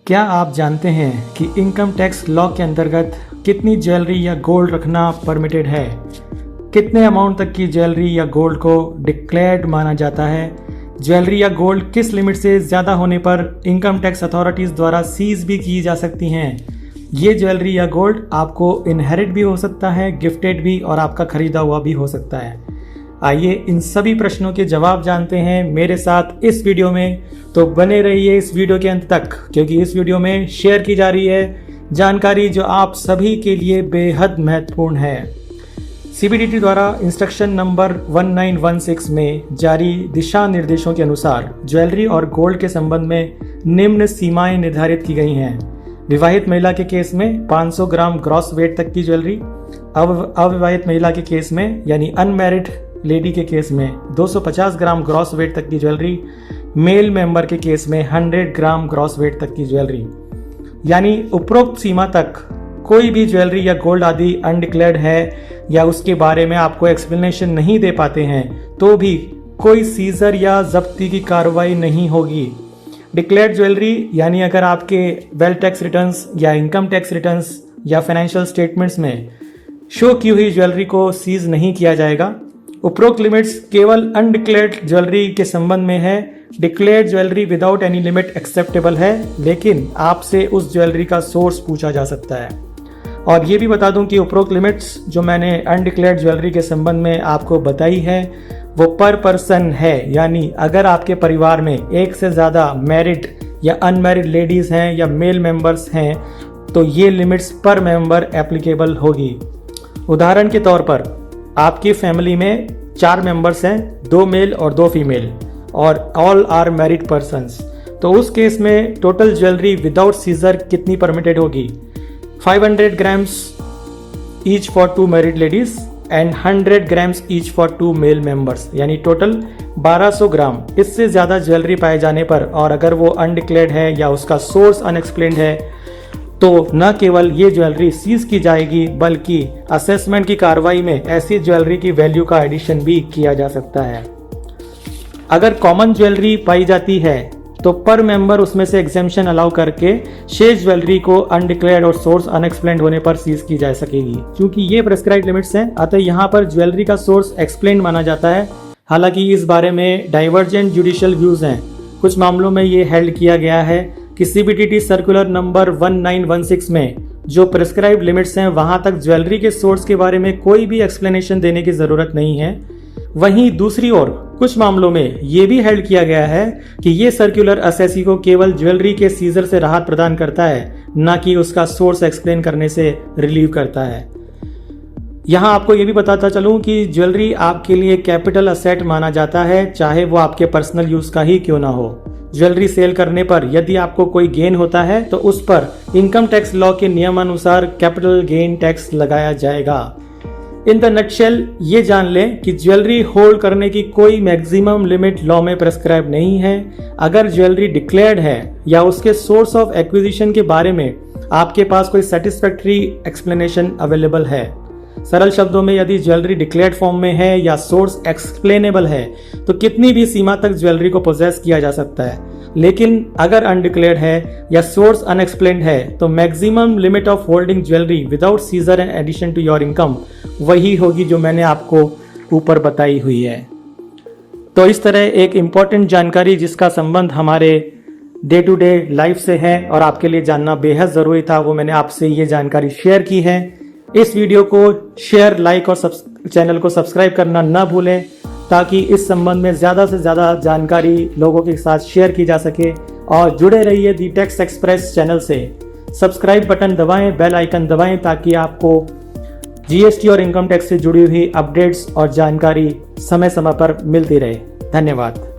क्या आप जानते हैं कि इनकम टैक्स लॉ के अंतर्गत कितनी ज्वेलरी या गोल्ड रखना परमिटेड है? कितने अमाउंट तक की ज्वेलरी या गोल्ड को डिक्लेयर्ड माना जाता है? ज्वेलरी या गोल्ड किस लिमिट से ज़्यादा होने पर इनकम टैक्स अथॉरिटीज़ द्वारा सीज भी की जा सकती हैं? ये ज्वेलरी या गोल्ड आपको इनहेरिट भी हो सकता है, गिफ्टेड भी, और आपका खरीदा हुआ भी हो सकता है। आइए इन सभी प्रश्नों के जवाब जानते हैं मेरे साथ इस वीडियो में। तो बने रहिए इस वीडियो के अंत तक, क्योंकि इस वीडियो में शेयर की जा रही है जानकारी जो आप सभी के लिए बेहद महत्वपूर्ण है। सीबीडीटी द्वारा इंस्ट्रक्शन नंबर 1916 में जारी दिशा निर्देशों के अनुसार ज्वेलरी और गोल्ड के संबंध में निम्न सीमाएं निर्धारित की गई हैं। विवाहित महिला के केस में 500 ग्राम ग्रॉस वेट तक की ज्वेलरी, अविवाहित महिला के केस में यानी अनमैरिड लेडी के केस में 250 ग्राम ग्रॉस वेट तक की ज्वेलरी, मेल मेंबर के केस में 100 ग्राम ग्रॉस वेट तक की ज्वेलरी। यानी उपरोक्त सीमा तक कोई भी ज्वेलरी या गोल्ड आदि अनडिक्लेयर्ड है या उसके बारे में आपको एक्सप्लेनेशन नहीं दे पाते हैं तो भी कोई सीजर या जब्ती की कार्रवाई नहीं होगी। डिक्लेयर्ड ज्वेलरी यानी अगर आपके वेल्थ टैक्स रिटर्न्स या इनकम टैक्स रिटर्न्स या फाइनेंशियल स्टेटमेंट्स में शो की हुई ज्वेलरी को सीज नहीं किया जाएगा। उपरोक्त लिमिट्स केवल अनडिक्लेयर्ड ज्वेलरी के संबंध में है। Declared jewellery without any limit acceptable है, लेकिन आपसे उस ज्वेलरी का सोर्स पूछा जा सकता है। और ये भी बता दूं कि उपरोक्त लिमिट्स जो मैंने अनडिक्लेयर्ड ज्वेलरी के संबंध में आपको बताई है वो पर पर्सन है, यानी अगर आपके परिवार में एक से ज़्यादा मैरिड या अनमैरिड लेडीज़ हैं या मेल मेंबर्स हैं तो ये लिमिट्स पर मेंबर एप्लीकेबल होगी। उदाहरण के तौर पर आपकी फैमिली में 4 मेंबर्स हैं, 2 मेल और 2 फीमेल, और ऑल आर मैरिड पर्सन्स, तो उस केस में टोटल ज्वेलरी विदाउट सीजर कितनी परमिटेड होगी? 500 grams each for 2 married ladies and 100 grams each for 2 male members, यानी टोटल 1200 ग्राम। इससे ज़्यादा ज्वेलरी पाए जाने पर और अगर वो अनडिक्लेयर्ड है या उसका सोर्स अनएक्सप्लेन्ड है तो न केवल ये ज्वेलरी सीज की जाएगी बल्कि असेसमेंट की कार्रवाई में ऐसी ज्वेलरी की वैल्यू का एडिशन भी किया जा सकता है। अगर कॉमन ज्वेलरी पाई जाती है तो पर मेंबर उसमें से एग्जेम्पशन अलाउ करके शेष ज्वेलरी को अनडिक्लेयर्ड और सोर्स अनएक्सप्लेन्ड होने पर सीज की जा सकेगी। क्योंकि ये प्रेस्क्राइब्ड लिमिट्स हैं, अतः यहाँ पर ज्वेलरी का सोर्स एक्सप्लेन्ड माना जाता है। हालांकि इस बारे में डाइवर्जेंट जुडिशियल व्यूज हैं। कुछ मामलों में ये हेल्ड किया गया है कि सीबीडीटी सर्कुलर नंबर 1916 में जो प्रेस्क्राइब्ड लिमिट्स हैं वहां तक ज्वेलरी के सोर्स के बारे में कोई भी एक्सप्लेनेशन देने की जरूरत नहीं है। वहीं दूसरी ओर कुछ मामलों में ये भी हेल्ड किया गया है कि ये सर्कुलर असेसी को केवल ज्वेलरी के सीजर से राहत प्रदान करता है, न कि उसका सोर्स एक्सप्लेन करने से रिलीव करता है। यहाँ आपको ये भी बताता चलूँ कि ज्वेलरी आपके लिए कैपिटल असेट माना जाता है, चाहे वो आपके पर्सनल यूज का ही क्यों ना हो। ज्वेलरी सेल करने पर यदि आपको कोई गेन होता है तो उस पर इनकम टैक्स लॉ के नियमानुसार कैपिटल गेन टैक्स लगाया जाएगा। इन द नटशेल ये जान लें कि ज्वेलरी होल्ड करने की कोई मैक्सिमम लिमिट लॉ में प्रेस्क्राइब नहीं है। अगर ज्वेलरी डिक्लेयर्ड है या उसके सोर्स ऑफ एक्विजिशन के बारे में आपके पास कोई सेटिस्फैक्टरी एक्सप्लेनेशन अवेलेबल है। सरल शब्दों में यदि ज्वेलरी डिक्लेयर्ड फॉर्म में है या सोर्स एक्सप्लेनेबल है तो कितनी भी सीमा तक ज्वेलरी को पोजेस किया जा सकता है। लेकिन अगर अनडिक्लेयर्ड है या सोर्स अनएक्सप्लेन्ड है तो maximum limit of holding jewellery without seizure and addition to your income वही होगी जो मैंने आपको ऊपर बताई हुई है। तो इस तरह एक इम्पॉर्टेंट जानकारी जिसका संबंध हमारे डे टू डे लाइफ से है और आपके लिए जानना बेहद ज़रूरी था, वो मैंने आपसे ये जानकारी शेयर की है। इस वीडियो को शेयर, लाइक और चैनल को सब्सक्राइब करना न भूलें ताकि इस संबंध में ज़्यादा से ज़्यादा जानकारी लोगों के साथ शेयर की जा सके। और जुड़े रहिए दी टैक्स एक्सप्रेस चैनल से। सब्सक्राइब बटन दबाएं, बेल आइकन दबाएं ताकि आपको जीएसटी और इनकम टैक्स से जुड़ी हुई अपडेट्स और जानकारी समय समय पर मिलती रहे। धन्यवाद।